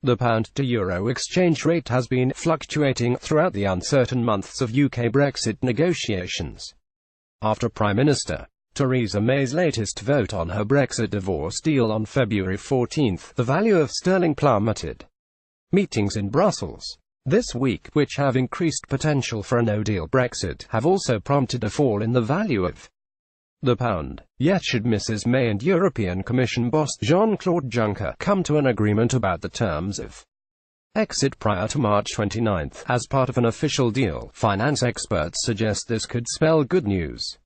The pound to euro exchange rate has been fluctuating throughout the uncertain months of UK Brexit negotiations. After Prime Minister Theresa May's latest vote on her Brexit divorce deal on February 14, the value of sterling plummeted. Meetings in Brussels this week, which have increased potential for a no-deal Brexit, have also prompted a fall in the value of the pound. Yet should Mrs May and European Commission boss Jean-Claude Juncker come to an agreement about the terms of exit prior to March 29, as part of an official deal, finance experts suggest this could spell good news.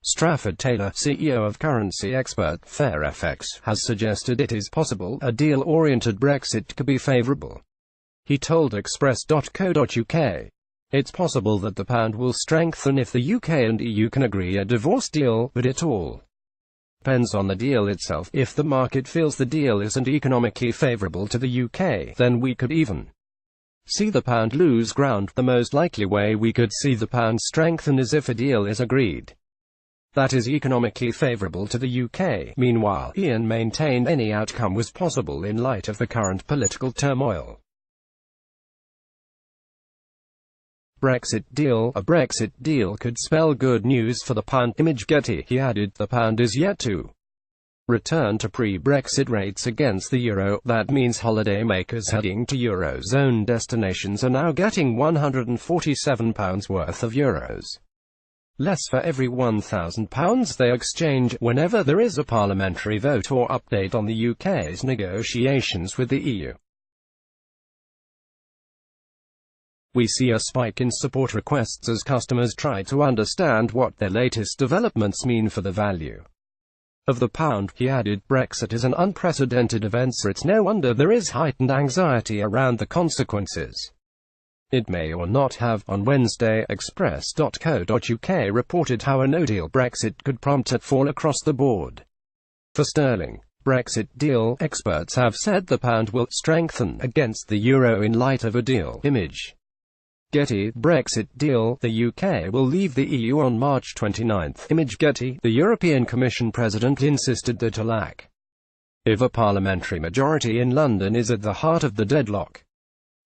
Strafford-Taylor, CEO of currency expert FairFX, has suggested it is possible a deal-oriented Brexit could be favourable. He told Express.co.uk, "It's possible that the pound will strengthen if the UK and EU can agree a divorce deal, but it all depends on the deal itself. If the market feels the deal isn't economically favourable to the UK, then we could even see the pound lose ground. The most likely way we could see the pound strengthen is if a deal is agreed that is economically favourable to the UK." Meanwhile, Ian maintained any outcome was possible in light of the current political turmoil. Brexit deal. A Brexit deal could spell good news for the pound. Image Getty. He added, the pound is yet to return to pre-Brexit rates against the euro. That means holidaymakers heading to eurozone destinations are now getting £147 worth of euros less for every £1,000 they exchange, whenever there is a parliamentary vote or update on the UK's negotiations with the EU. We see a spike in support requests as customers try to understand what their latest developments mean for the value of the pound. He added, Brexit is an unprecedented event, so it's no wonder there is heightened anxiety around the consequences it may or not have. On Wednesday, Express.co.uk reported how a no-deal Brexit could prompt a fall across the board for sterling. Brexit deal. Experts have said the pound will strengthen against the euro in light of a deal. Image Getty. Brexit deal. The UK will leave the EU on March 29. Image Getty. The European Commission President insisted that a lack of a parliamentary majority in London is at the heart of the deadlock.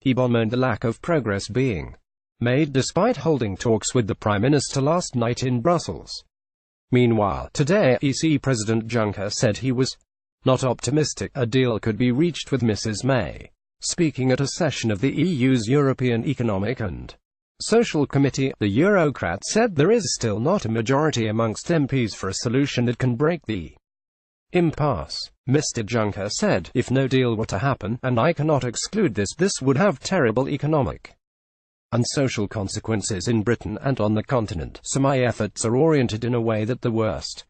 He bemoaned the lack of progress being made despite holding talks with the Prime Minister last night in Brussels. Meanwhile, today, EC President Juncker said he was not optimistic a deal could be reached with Mrs May. Speaking at a session of the EU's European Economic and Social Committee, the Eurocrat said there is still not a majority amongst MPs for a solution that can break the impasse. Mr Juncker said, if no deal were to happen, and I cannot exclude this, this would have terrible economic and social consequences in Britain and on the continent, so my efforts are oriented in a way that the worst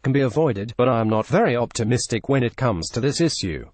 can be avoided, but I am not very optimistic when it comes to this issue.